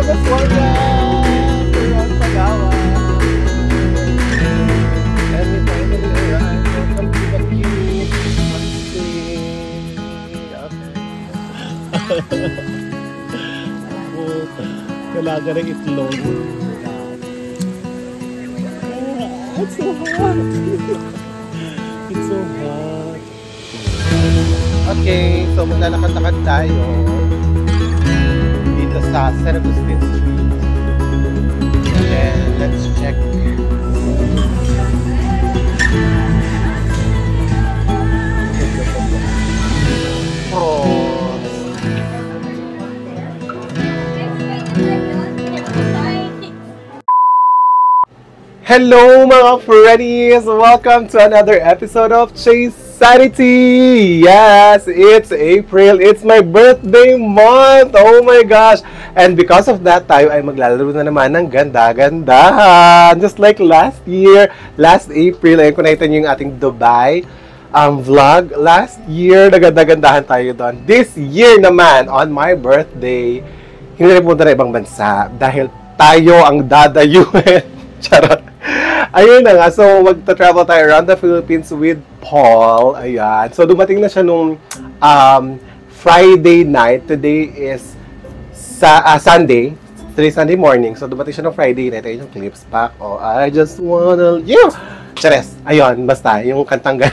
to Baswanga! We're on Palawan. And we finally arrived. Welcome to the cute Kailangan ng itlog. It's so hot! It's so hot! Okay, so maglalakad-lakad tayo dito sa San Agustin Street. And then, let's check. Hello mga Freddies! Welcome to another episode of Chase Sanity! Yes, it's April. It's my birthday month! Oh my gosh! And because of that, tayo ay maglalaro na naman ng ganda-gandahan. Just like last year, last April, ayun kung nakita nyo yung ating Dubai vlog. Last year, naganda-gandahan tayo doon. This year naman, on my birthday, hindi na pumunta na ibang bansa dahil tayo ang dadayuin. Charot. Ayun na nga, so magta-travel tayo around the Philippines with Paul. Ayan. So dumating na siya nung Friday night. Today is Sunday. Today Sunday morning. So dumating siya nung Friday night. Ayun yung clips pack. Oh, I just wanna you. Chares. Ayun, basta. Yung kantang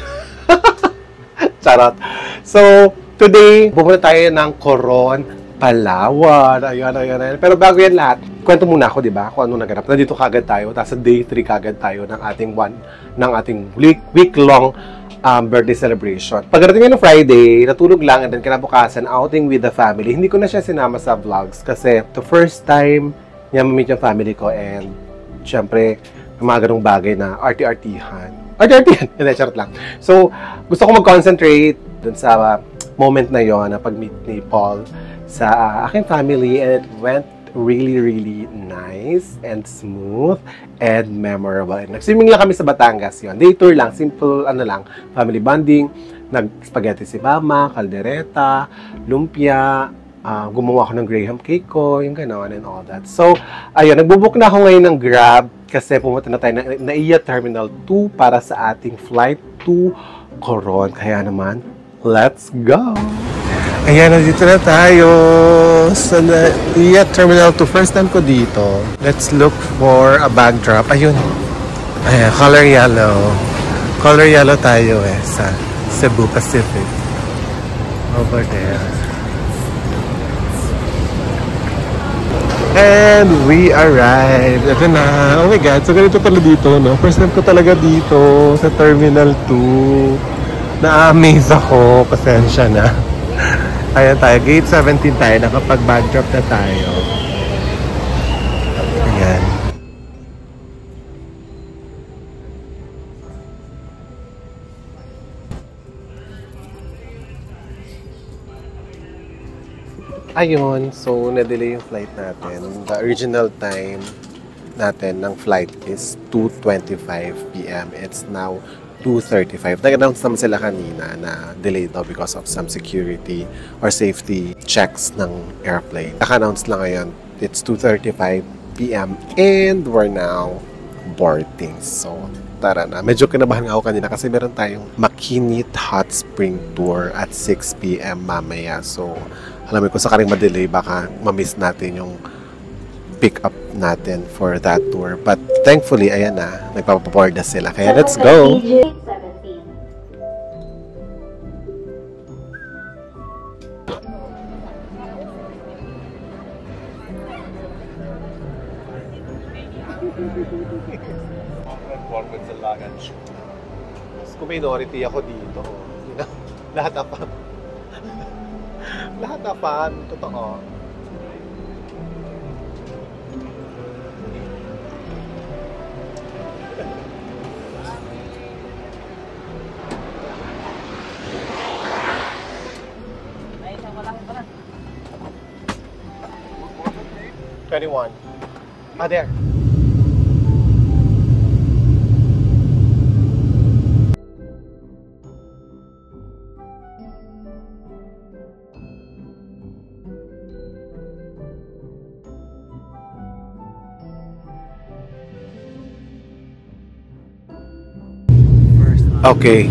Charot. So, today, pumunta tayo ng Coron, Palawan. Ayun. Pero bago yan lahat, kwento muna ako, di ba? Kung ano naganap. Nandito kagad tayo. Tapos sa day 3 kagad tayo ng ating week-long birthday celebration. Pagdating ng Friday, natulog lang, and then kinabukasan, outing with the family. Hindi ko na siya sinama sa vlogs kasi the first time niya ma-meet yung family ko, and syempre, mga ganong bagay na arty-artihan. Hindi, charot lang. So, gusto ko mag-concentrate dun sa moment na yon na pag-meet ni Paul sa aking family, and it went really nice and smooth and memorable. And nag-swimming lang kami sa Batangas yon. Day tour lang, simple family bonding. Nag-spaghetti si mama, kaldereta, lumpia, gumawa ako ng graham cake ko, yung gano'n and all that. So, ayun, nagbubook na ako ngayon ng Grab kasi pumunta na tayo ng NAIA Terminal 2 para sa ating flight to Coron. Kaya naman, let's go! Ayan, nandito na tayo sa NAIA Terminal 2. First time ko dito. Let's look for a backdrop. Ayun. Ayan, color yellow. Color yellow tayo sa Cebu Pacific. Over there. And we arrived. Ito na. Oh my God. So, ganito pala dito, no? First time ko talaga dito sa Terminal 2. Na-amaze ako. Pasensya na. Ayan tayo. Gate 17 tayo. Nakapag-backdrop na tayo. Ayan. Ayun, so na-delay yung flight natin. The original time natin ng flight is 2:25 p.m. It's now 2:35. Nag-announce naman sila kanina na delayed daw because of some security or safety checks ng airplane. Naka-announce lang ngayon, it's 2:35 p.m. and we're now boarding. So, tara na. Medyo kinabahan nga ako kanina kasi meron tayong Makinit Hot Spring Tour at 6 p.m. mamaya. So, alam mo kung sakaling ma-delay, baka ma-miss natin yung pick up natin for that tour. But thankfully, ayan na, nagpapaboard na sila. Kaya let's go! With the luggage. Kung may minority ako dito, lahat apa. Lahat apa, totoo. $21. There. Okay.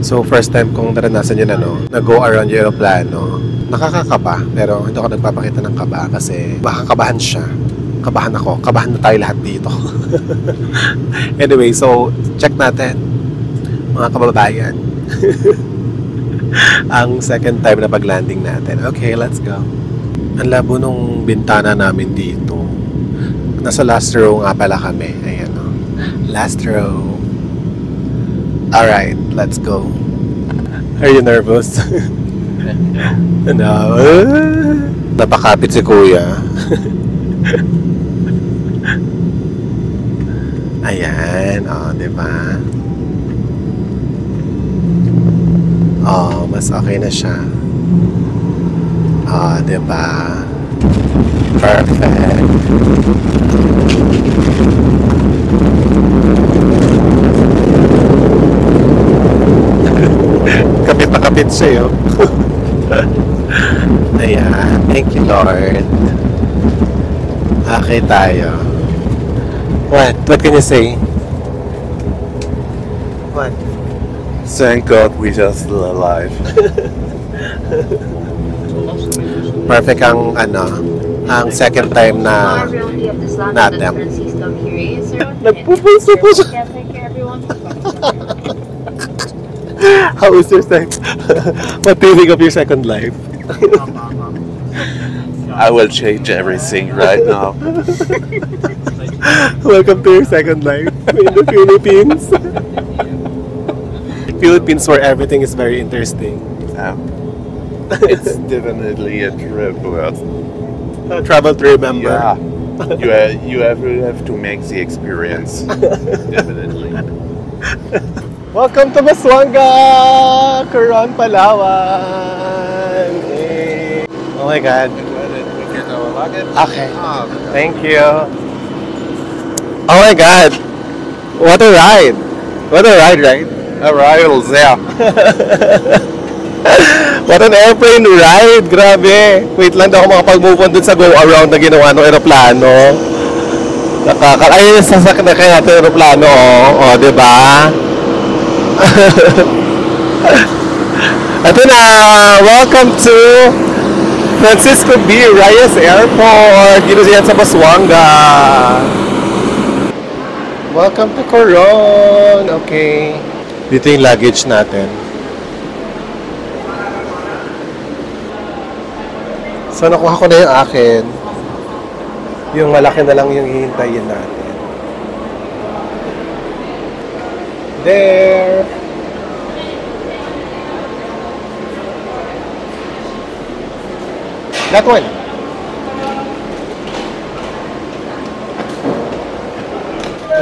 So, first time kong naranasan yun, nag-go around yung aeroplano. Nakakakaba, pero hindi ako nagpapakita ng kaba kasi baka kabahan siya. Kabahan ako. Kabahan na tayo lahat dito. Anyway, so, check natin, mga kababayan. Ang second time na pag-landing natin. Okay, let's go. Ang labo nung bintana namin dito. Nasa last row nga pala kami. Ayan, o. Last row. Alright, let's go. Are you nervous? No. Napakapit si Kuya. Ayan, diba? Mas okay na siya. Diba? Perfect. Kapit na kapit siya, yun. Ayan. Thank you, Lord. Okay tayo. What? What can you say? What? Thank God we are still alive. Perfect ang ang second time na natin. Nagpupunso po siya. How is your second? What do you think of your second life? I will change everything right now. Welcome to your second life in the Philippines. Philippines where everything is very interesting. It's definitely a trip. Travel to remember. Yeah, you have to make the experience. Definitely. Welcome to Busuanga, Coron, Palawan. Hey. Oh my God. We get our luggage. Okay. Thank you. Oh my God. What a ride. What a ride, right? Arrivals, yeah. What an airplane ride! Grabe! Wait lang daw ako makapag-move on dun sa go-around na ginawa ng aeroplano. Ay, sasak na kaya natin aeroplano, diba? Ito na! Welcome to Francisco B. Reyes Airport! Dito yan sa Busuanga. Welcome to Coron! Okay. Dito yung luggage natin. So, nakuha ko na yung akin. Yung malaki na lang yung hihintayin natin. There! That one!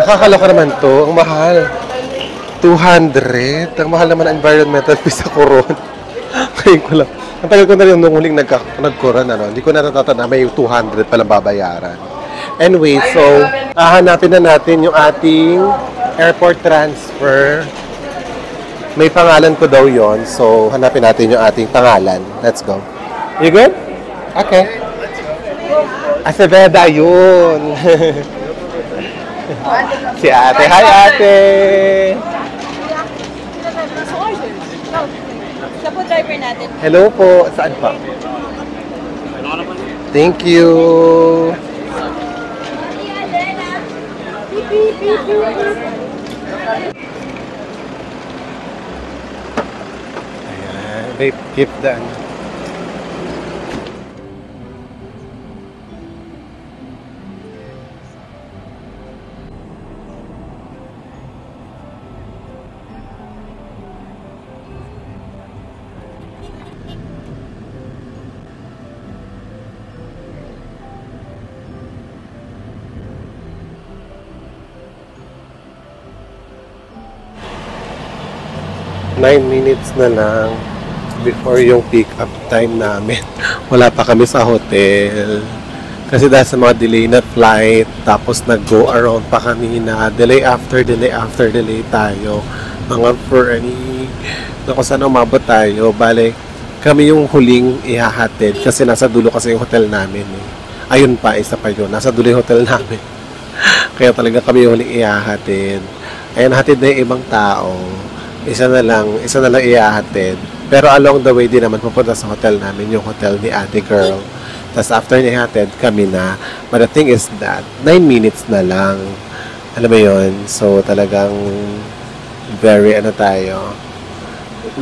Nakakaloka naman to. Ang mahal. 200. Ang mahal naman ang environmental fee sa Coron. Ngayon ko lang. Ang tagal ko na rin nung huling nag-Coron, hindi ko na natatanda may 200 palang babayaran. Anyway, so, hahanapin na natin yung ating airport transfer. May pangalan ko daw yon, so hanapin natin yung ating pangalan. Let's go. You good? Okay. Acevedo, yun. Si ate. Hi, ate! Siya po driver natin. Hello po. Saan pa? Thank you. Ayan. Babe, keep that. Nine minutes na lang before yung pick-up time namin. Wala pa kami sa hotel. Kasi dahil sa mga delay na flight, tapos nag-go around pa kami na delay after delay tayo. Mga kung saan umabot tayo. Bale, kami yung huling ihahatid kasi nasa dulo kasi yung hotel namin. Ayun pa, isa pa yun. Nasa dulo yung hotel namin. Kaya talaga kami yung huling ihahatid. Ayan, hatid na yung ibang tao. Isa na lang iahatid. Pero along the way din naman pupunta sa hotel namin, yung hotel ni ate girl. Tapos after niya ihatid, kami na. But the thing is that, 9 minutes na lang. Alam mo yun? So talagang very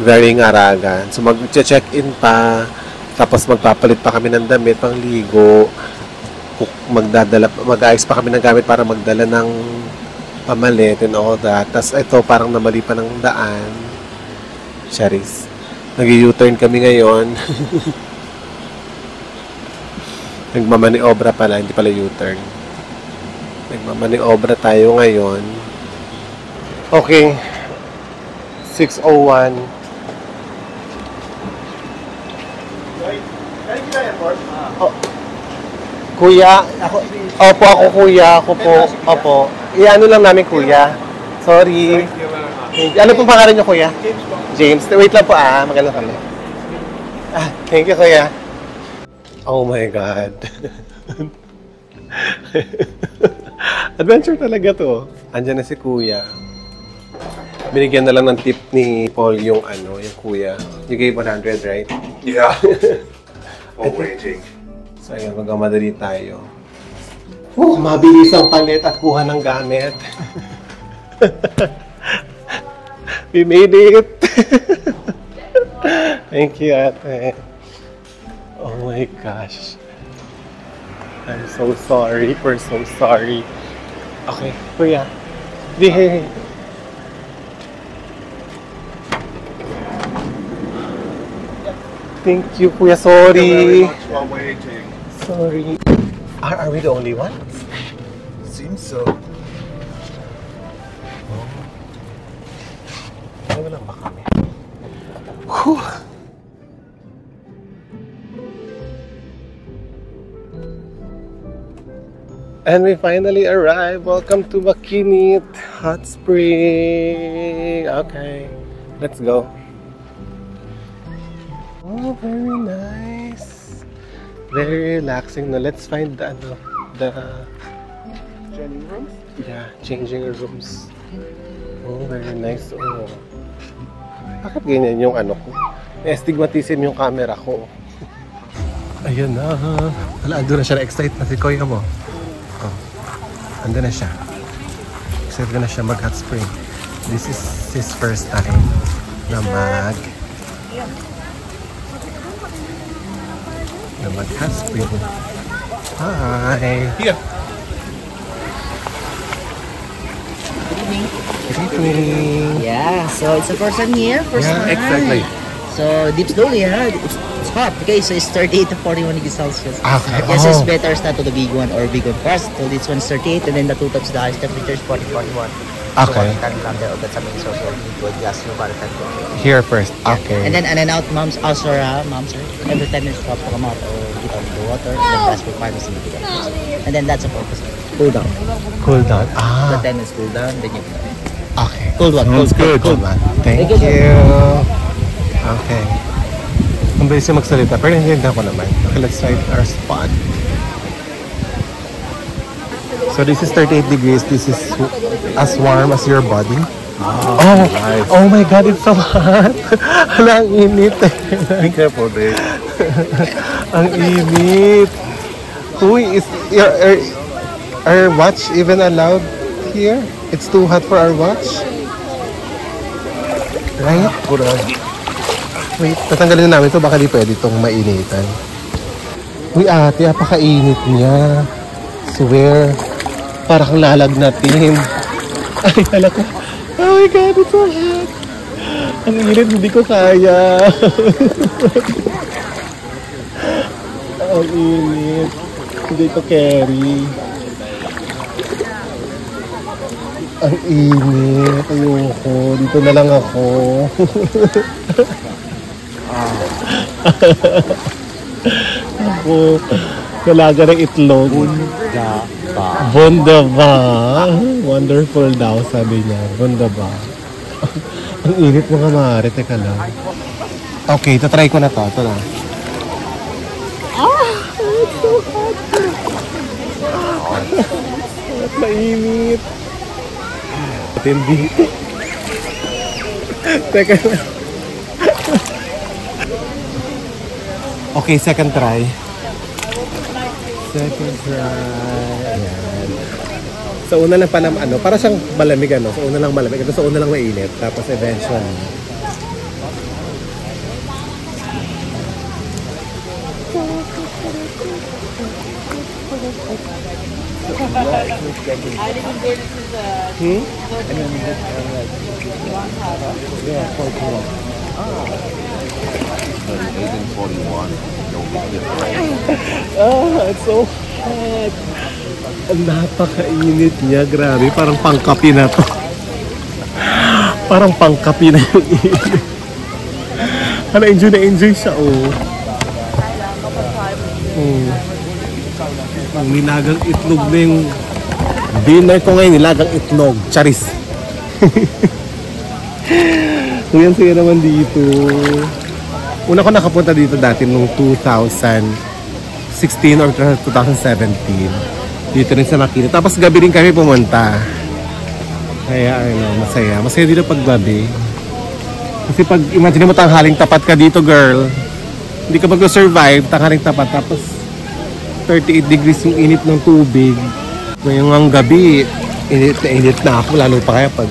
very ngaragan. So mag-check-in pa, tapos magpapalit pa kami ng damit, pangligo, mag-ayos pa kami ng gamit para magdala ng pamalit and all that. Tapos ito, parang namali pa ng daan. Charis. Nag-U-turn kami ngayon. Nagmamaniobra pala, hindi pala U-turn. Nagmamaniobra tayo ngayon. Okay. 6:01. Oh. Kuya, ako kuya, ako po. Opo. Iano lang namin kuya. Sorry. Ano pong pangalan niyo kuya? James. Wait lang po maganda kami. Thank you kuya. Oh my God. Adventure talaga to. Andiyan na si kuya. Binigyan na lang ng tip ni Paul yung kuya. You gave 100, right? Yeah. For waiting. So ayun, magmamadali tayo. Mabilis ang palit at kuha ng gamit. We made it! Thank you, ate. Oh my gosh. I'm so sorry. We're so sorry. Okay, kuya. Hey. Thank you, kuya. Sorry. Thank you very much for waiting. Sorry. Are we the only ones? Seems so. Wala ba kami? Whew. And we finally arrived. Welcome to Makinit Hot Spring. Okay, let's go. Oh, very nice. Very relaxing. Now let's find the Changing rooms? yeah, changing rooms. Oh, very nice. Oh. Bakit ganyan yung ko? Astigmatism yung camera ko. Ayun na. Wala, ando na siya. Na-excite na si Kuya mo. Oh. Ando na siya. Excited na siya mag-hot spring. This is his first time na mag-hot spring. Hi! Here. Good evening! Yeah, so it's the first time here. First time. Exactly. So deep slowly, it's hot. Okay, so it's 38 to 41 degrees Celsius. Okay. I guess it's better start to the big one or big one first. So this one's 38 and then the two tops, the highest temperature is 41. Okay. So lang there, that's something so you need to adjust your body temperature. Here first. Okay. And then out, moms, every 10 minutes stop to come out or get out of the water and then that's for pharmacy. And then that's a purpose. Cool down. Cool down. The 10 minutes cool down, then you Okay. cold one. Cold one. Thank you. Okay. Ang bilis yung magsalita, pero hindi ko naman. Okay, let's try our spot. So this is 38 degrees. This is as warm as your body. Oh, nice. Oh my God, it's so hot. Hala, ang init. Be careful, babe. Ang init. Uy, is our watch even allowed here? It's too hot for our watch. Right? Wait, tatanggalin na namin ito. Baka di pwede itong mainitan. Uy, ate, apakainit niya. Swear. Para kang lalagnatin. Ay, hala ko. Oh my God, it's so hot. Ang init, hindi ko kaya. Ang init. Hindi ko carry. Ang init. Ayoko. Dito na lang ako. Ako. Nalaga ng itlog. Bundaba. Wonderful daw, sabi niya. Bundaba. Ang init mga mare. Teka lang. Okay, tatry ko na to. Ito na. It's so hot. Mainit. Hindi. Teka lang. Okay, second try. Second try. Ayan. So, una lang pa na, para siyang malamig, So, una lang malamig. Ito, so, una lang mainit. Tapos, eventually. Yeah, 41. 38 and 41. Don't be different. It's so hot. Ang napakainit niya. Grabe. Parang pangkapi na to. Parang pangkapi na yung init. Enjoy na enjoy siya, Ang nilagang itlog na yung dinner ko ngayon. Nilagang itlog. Charis. Ngayon siya naman dito. Una ko nakapunta dito dati nung 2016 or 2017. Dito rin sa Makina. Tapos gabi rin kami pumunta. Kaya masaya. Masaya dito pag gabi. Kasi pag imagine mo tanghaling tapat ka dito, girl. Hindi ka mag-survive, tanghaling tapat. Tapos 38 degrees yung init ng tubig. Ngayong gabi, init na ako. Lalo pa kaya pag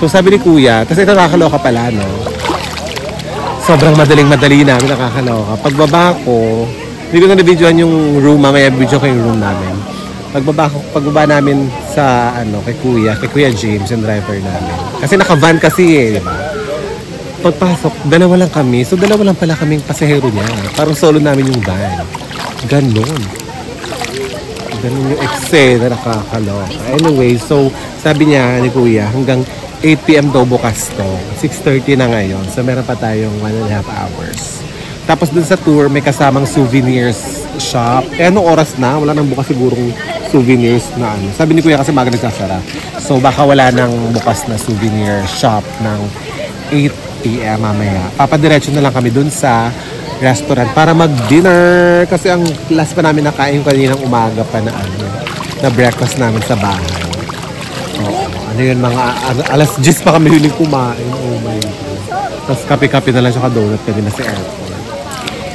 So sabi ni Kuya, kasi ito nakakaloka pala, sobrang madali namin, nakakaloka. Pagbaba ko, hindi ko na na-videoan yung room, mamaya video ko yung room namin. Pagbaba namin sa, kay Kuya James, yung driver namin. Kasi naka-van kasi di ba? Pagpasok, dalawa lang kami. So dalawa lang pala kaming pasahero niya. Parang solo namin yung van. Ganon yung eksena, nakakaloka. Anyway, so sabi niya ni Kuya, hanggang 8 PM daw bukas to. 6:30 na ngayon. So meron pa tayong 1.5 hours. Tapos dun sa tour, may kasamang souvenirs shop. Anong oras na? Wala nang bukas sigurong souvenirs na Sabi ni Kuya kasi maga nagsasara. So baka wala nang bukas na souvenir shop ng 8 PM mamaya. Papadiretso na lang kami dun sa restaurant para mag-dinner. Kasi ang last pa namin nakain kaninang umaga pa na breakfast namin sa bahay. Yun, mga alas 10 pa kami huling kumain. Oh my God. Tapos kape-kape na lang siya ka-donut kami na sa airport.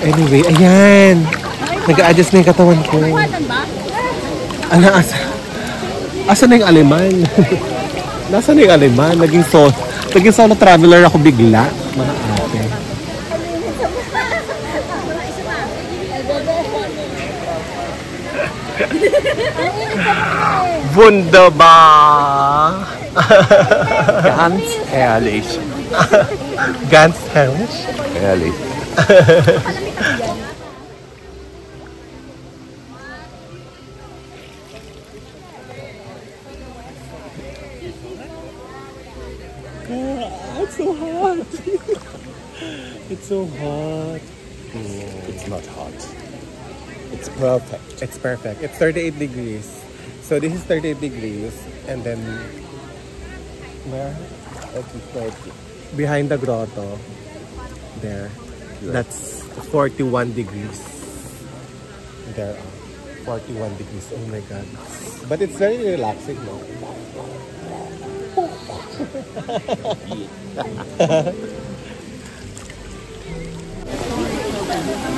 Anyway, ayan. Nag-a-adjust na yung katawan ko. Asa na yung Aleman? Nasa na yung Aleman? Naging solo traveler ako bigla. Mga ate. Wunderbar! Ganz ehrlich. Ganz ehrlich? Ehrlich. It's so hot. It's so hot. It's not hot. It's perfect. It's perfect. It's 38 degrees. So this is 38 degrees. And then, where? Behind the grotto. There. That's 41 degrees. There. 41 degrees. Oh my God. But it's very relaxing, no?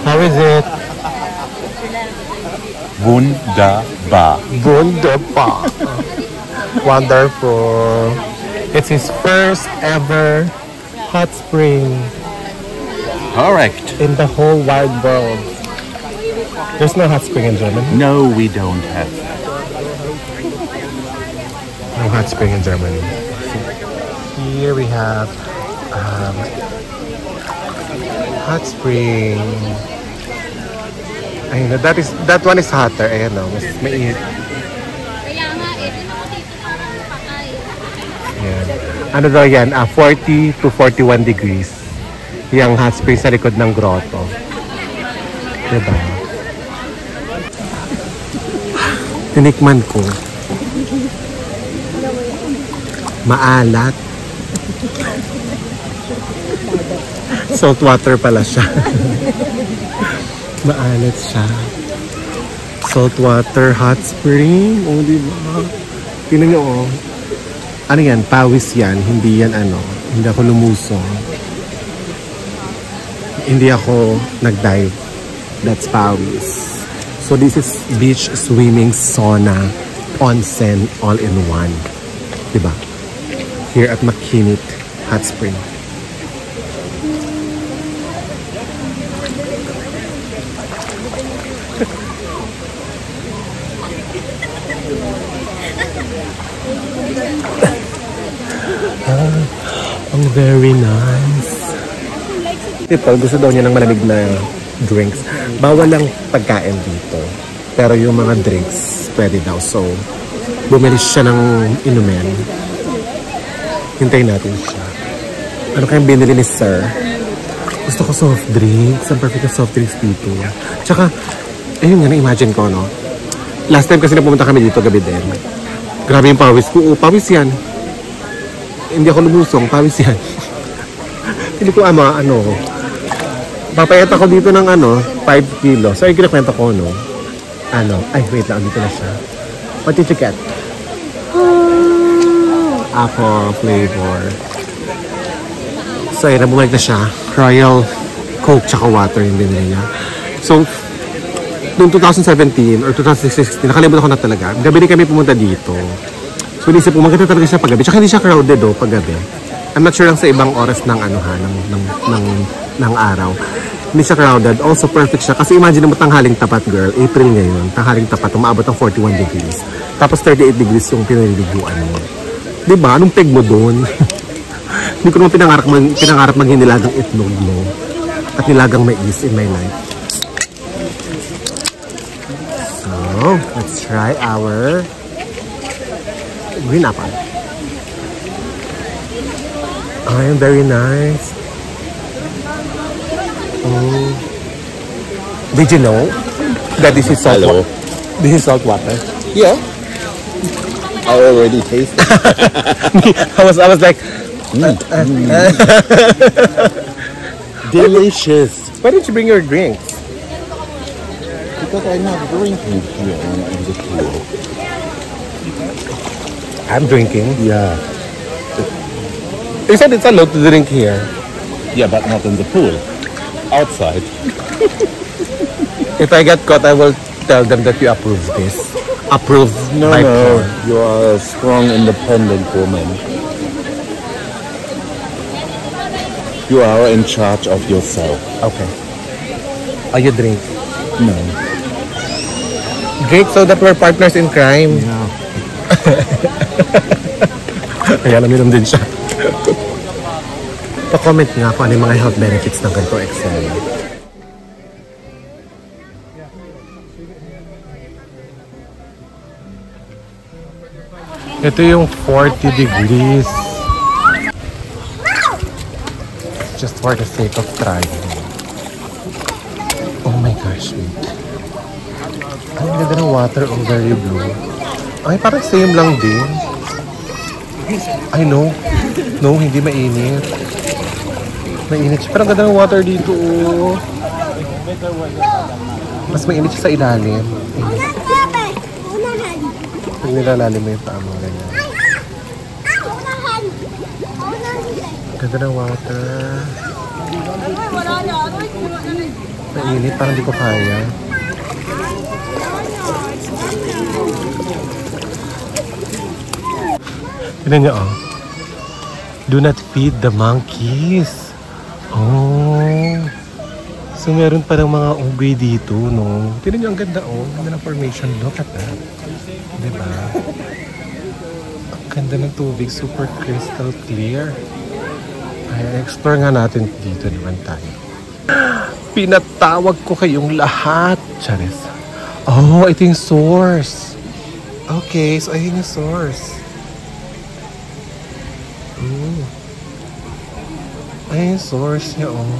How is it? Wunderbar. Wunderbar. Wonderful. It's his first ever hot spring Correct. in the whole wide world. There's no hot spring in Germany. No, we don't have that. No hot spring in Germany. Here we have hot spring. Ayun, that one is hotter. Ayan o, mas mainit. Kaya nga eh, din ako dito parang pakay. Ayan. Ano daw yan? 40 to 41 degrees. Yung hot spring sa likod ng grotto. Diba? Tinikman ko. Maalat. Salt water pala siya. Maalat siya. Salt water hot spring. Oh, diba? Tingnan nyo, oh. Ano yan? Pawis yan. Hindi yan ano. Hindi ako lumusong. Hindi ako nag-dive. That's pawis. So this is beach swimming, sauna, onsen, all in one. Diba? Here at Makinit Hot Spring. Ang very nice. People, gusto daw niya ng malamig na drinks. Bawal lang pagkain dito. Pero yung mga drinks, pwede daw. So, bumili siya ng inumin. Hintayin natin siya. Ano kayang binili ni Sir? Gusto ko soft drinks. Ang perfect na soft drinks dito. Tsaka, ayun nga, na-imagine ko, no? Last time kasi na pumunta kami dito, gabi din. Grabe yung pawis ko. Pawis yan. Hindi ako lumusong, pawis yan. Hindi ko papayat ako dito ng 5 kilo. So, yung kinakwento ko, no? Ay, wait lang, dito na siya. What did you get? Apple flavor. So, ayun, bumalik na siya. Royal Coke tsaka water yung binili niya. So, noong 2017 or 2016, nakalimutan ko na talaga. Gabi kami pumunta dito. So, hindi siya pumunta talaga siya paggabi. Tsaka hindi siya crowded paggabi. I'm not sure lang sa ibang oras ng ng araw. Hindi siya crowded. Also, perfect siya. Kasi imagine mo tanghaling tapat, girl. April ngayon. Tanghaling tapat. Umaabot ng 41 degrees. Tapos 38 degrees yung pinaliliguan mo. Diba? Anong peg mo doon? Hindi ko naman pinangarap maging nilagang itlog mo. At nilagang mais in my life. So, let's try our green apple. Ay, very nice. Oh. Did you know that this is salt water? This is salt water. Yeah. I already tasted it. I was like, delicious. why didn't you bring your drinks? Because I'm not drinking here in the pool. I'm drinking. Yeah. You said it's allowed to drink here. Yeah, but not in the pool. Outside. If I get caught, I will tell them that you approve this. Approve by Paul. You are a strong, independent woman. You are in charge of yourself. Okay. Oh, you drink. No. Drink so that we're partners in crime. Yeah. Kaya naminom din siya. Pa-comment nga kung ano yung mga health benefits ng ganito Excel. Ito yung 40 degrees. Just for the sake of trying. Oh my gosh, wait. Ay, ang ganda ng water, oh, very blue. Ay, parang same lang din. I know. No, hindi mainit. Mainit siya. Pero ang ganda ng water dito, oh. Mas mainit siya sa ilalim. Pag nilalalim mo yung paa mo, ganyan. Ganda ng water. Mainit, parang di ko kaya. Tignan niyo, oh. Do not feed the monkeys. Oh. So, meron pa ng mga unggoy dito, no? Tignan niyo, ang ganda, oh. Ang ganda ng formation. Look at that. Diba? Ang ganda ng tubig. Super crystal clear. Ay, explore nga natin dito naman tayo. Pinatawag ko kayong lahat. Charis. Oh, ito yung source. Okay, so ayun yung source. Ayun yung source niya, oh.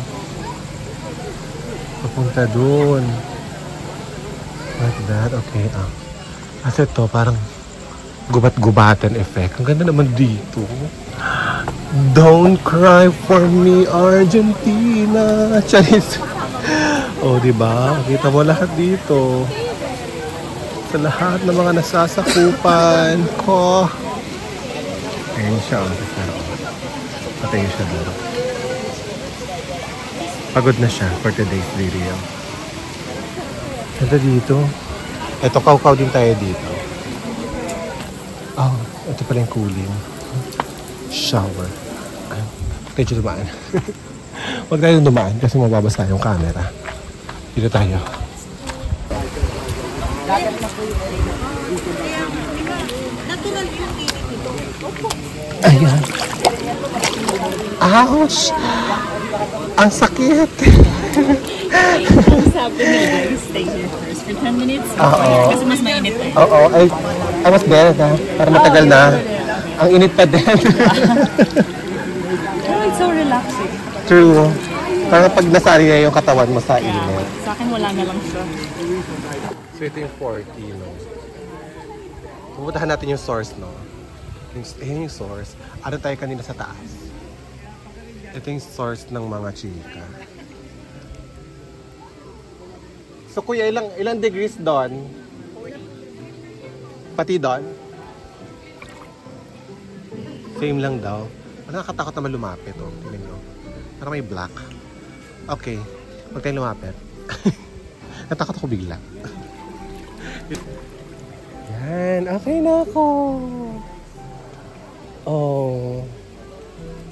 Papunta dun. Like that, okay, ah. Kasi ito, parang gubat-gubatan effect. Ang ganda naman dito. Don't cry for me, Argentina. Charis. Oh, diba? Kita mo lahat dito. Sa lahat ng mga nasasakupan ko. Ayan siya, pero patay siya doon. Pagod na siya for today's video. Ito dito. Ito, kaukaw din tayo dito. Oh, ito pala yung cooling. Shower. Tayo dumaan. Huwag tayong dumaan kasi mababasa yung camera. Dito tayo. Ayan. Ouch! Ang sakit! Sabi nila, stay here first for 10 minutes. Oo. Kasi mas mainit eh. Oo. I was there na. Para matagal na. Ang init pa din. Oh, it's so relaxing. True. Parang pag nasari na yung katawan mo sa init. Sa akin, wala na lang siya. So ito yung 40, no? Pupuntahan natin yung source, no? Yung source. Ano tayo kanina sa taas? Ito yung source ng mga chika. So kuya, ilang degrees doon? Pati doon? Same lang daw. Nakakatakot naman lumapit, oh. Tingnan nyo. Parang may black. Okay. Huwag tayong lumapit. Natakot ako bigla. Yan. Okay na ako. Oh.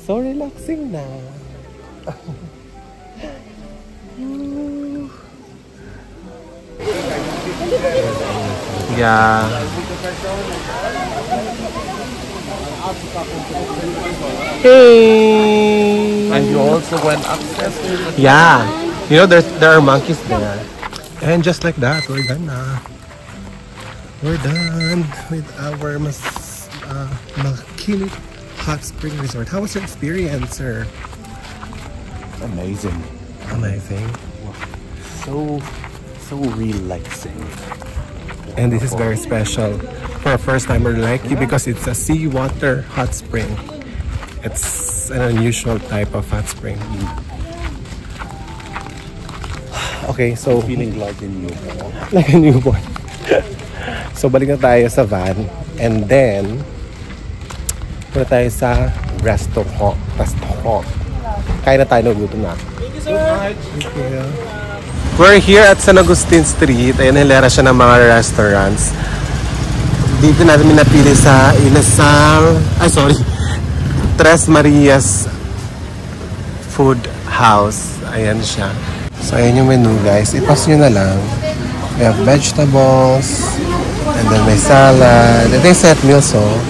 So relaxing na. Yeah. Hey. And you also went upstairs? Yeah. You know, there are monkeys there. And just like that, we're done na. We're done with our Makilit Hot Spring Resort. How was your experience, sir? Amazing. Amazing. So relaxing. And this is very special for a first timer like you because it's a seawater hot spring. It's an unusual type of hot spring. Okay, so Feeling like a newborn. like a newborn. So balik na tayo sa van and then punta tayo sa restaurant. Kain na tayo, nagutom na. Thank you, sir. Thank you. We're here at San Agustin Street. Ayan, hilera siya ng mga restaurants. Dito natin minapili sa Inasal, Tres Marias Food House. Ayan siya. So, ayan yung menu, guys. I-pause nyo na lang. We have vegetables, and then may salad. Ito yung set meals, oh.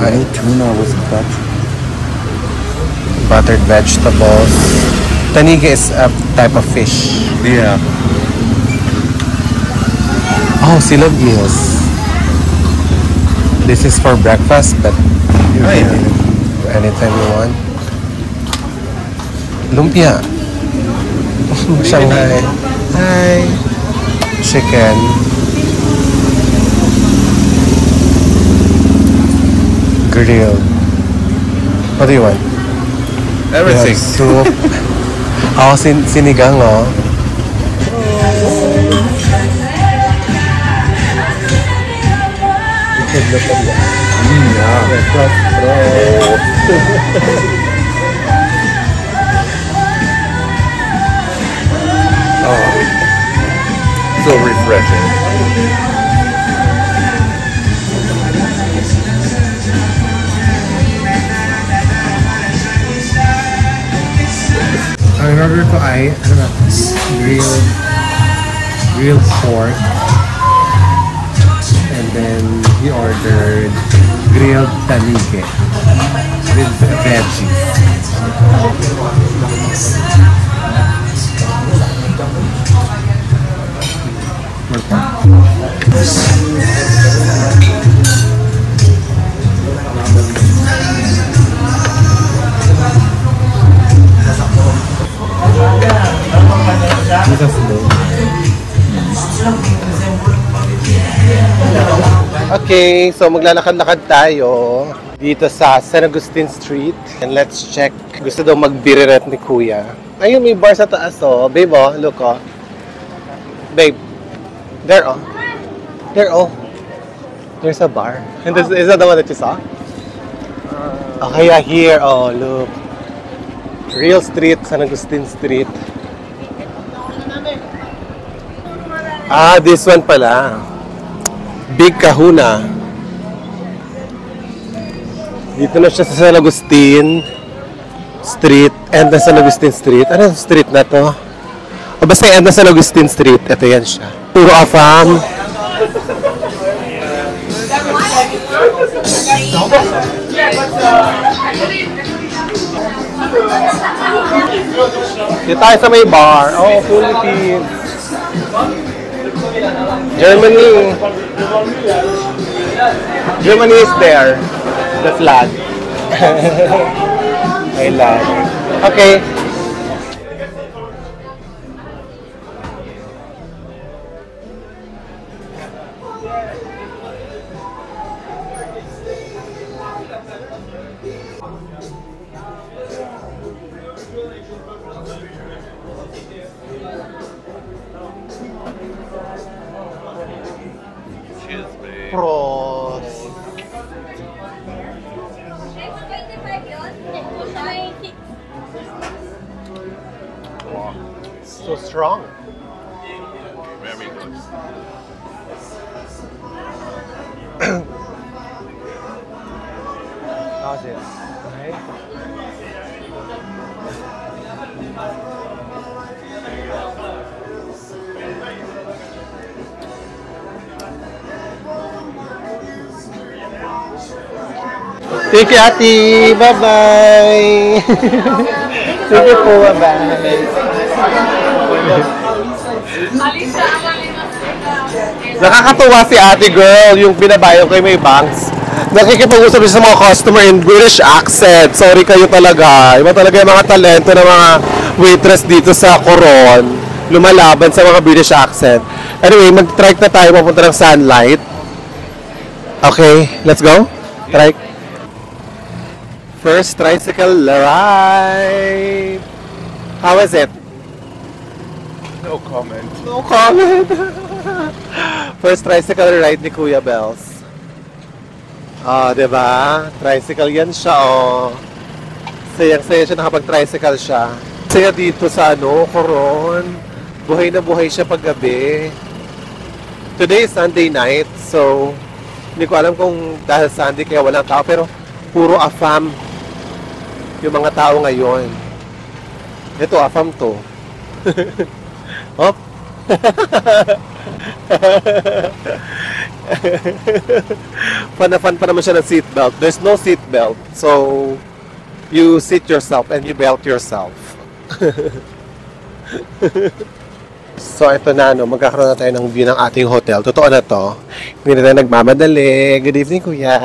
Okay, tuna with Buttered vegetables. Tanige is a type of fish. Yeah. Oh, silog meals. This is for breakfast, but you can eat it anytime you want. Lumpia. Shanghai. Hi. Chicken. Grilled. What do you want? Everything. Soup. Oh, sinigang, oh. So refreshing. Ang order ko ay grilled pork, and then he ordered grilled tanige with veggies. Okay, so maglalakad-lakad tayo dito sa San Agustin Street. And let's check. Gusto daw magbiriret ni Kuya. Ayun, may bar sa taas, oh. Babe, oh. Look, oh. Babe. There, oh. There, oh. There's a bar. And is that the one that you saw? Okay, yeah, here. Oh, look. Real Street, San Agustin Street. Ah, this one pala. Big Kahuna. Dito na siya sa San Agustin Street. End na San Agustin Street. Ano street na to? O basta end na San Agustin Street. Ito yan siya. Puro afam. Dito tayo sa may bar. Oh, Philippines. Germany. Germany is there. The flag. I love it. Okay. Cheers, babe. Pros. 25 yun? So strong. Very good. How's it? Right? Thank you, Ate. Bye-bye. Thank you po. Bye-bye. Nakakatuwa si Ate Girl, yung binabayo kay may banks. Nakikipag-usap siya sa mga customer in British accent. Sorry kayo talaga. Iba talaga yung mga talento ng mga waitress dito sa Coron. Lumalaban sa mga British accent. Anyway, mag-trike na tayo papunta ng Sunlight. Okay, let's go. Trike. First tricycle ride. How is it? No comment. No comment. First tricycle ride ni Kuya Bells. Ah, diba? Tricycle yan siya, oh. Sayang-saya siya nakapag-tricycle siya. Saya dito sa, Coron. Buhay na buhay siya paggabi. Today is Sunday night, so hindi ko alam kung dahil Sunday kaya walang tao, pero puro afam yung mga tao ngayon. Ito, afam to. Hop. Fun na fun pa naman siya ng seatbelt. There's no seatbelt, so you sit yourself and you belt yourself. So ito na, magkakaroon na tayo ng view ng ating hotel. Totoo na to. Hindi na tayo nagmamadali. Good evening, Kuya.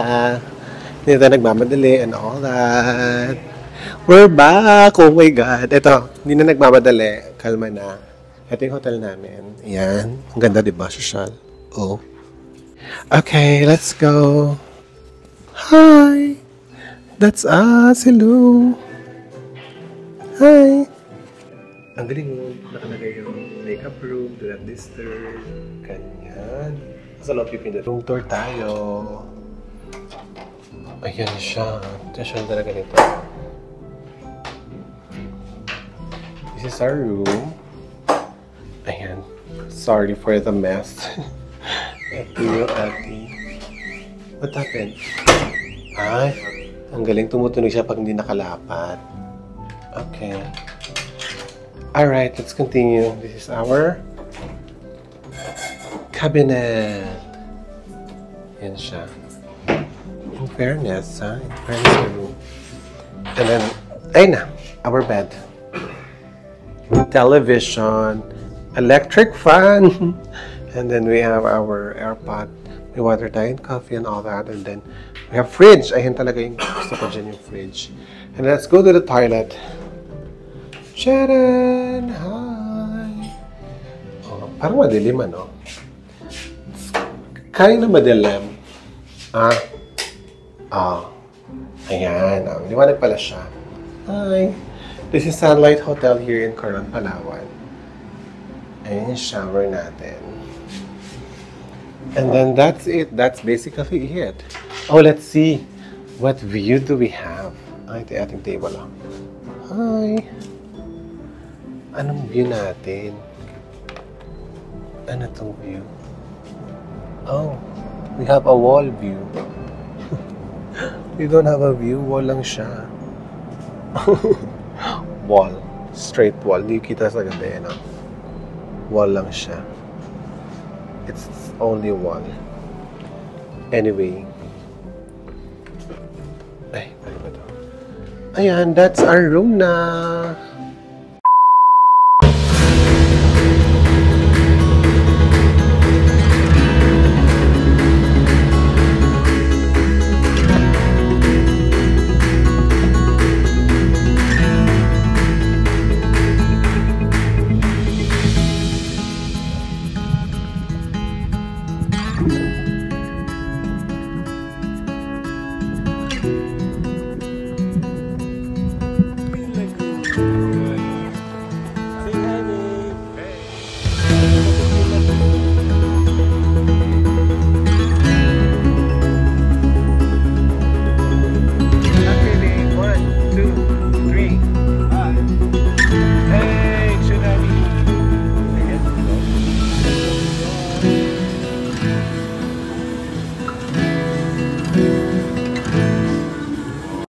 Hindi na tayo nagmamadali and all that. We're back! Oh my God. Ito, hindi na nagmamadali. Kalma na. Ito yung hotel namin. Ayan. Ang ganda, diba? Social. Oh. Okay, let's go. Hi! That's us. Hello. Hi! Ang galing mo. Nakalagay yung makeup room. Do not disturb. Ganyan. Sa loob yung pinag room tour tayo. Ayan siya. Ito siya talaga nito. This is our room. Ayan. Sorry for the mess. Ito yung ate. What happened? Ay, ang galing tumutunog siya pag hindi nakalapat. Okay. Alright, let's continue. This is our cabinet. Yan siya. In fairness, ha? In fairness to room. And then, ayun na. Our bed. Television. Electric fan. And then we have our airpot. May water tayo and coffee and all that. And then we have fridge. Ayun talaga yung gusto ko dyan yung fridge. And let's go to the toilet. Sharon! Hi! Oh, parang madilim, ano? Kaya na madilim. Ah. Ah. Ayan. Liwanag pala siya. Hi! This is Sunlight Hotel here in Coron, Palawan. Ayan yung shower natin. And then that's it. That's basically it. Oh, let's see. What view do we have? Ay, ito yung ating table. Hi. Anong view natin? Ano itong view? Oh, we have a wall view. We don't have a view. Wall lang siya. Wall. Straight wall. Hindi kita sa gabi, no? Wall lang siya. It's only wall. Anyway. Ay, ano ba ito? Ayan, that's our room na.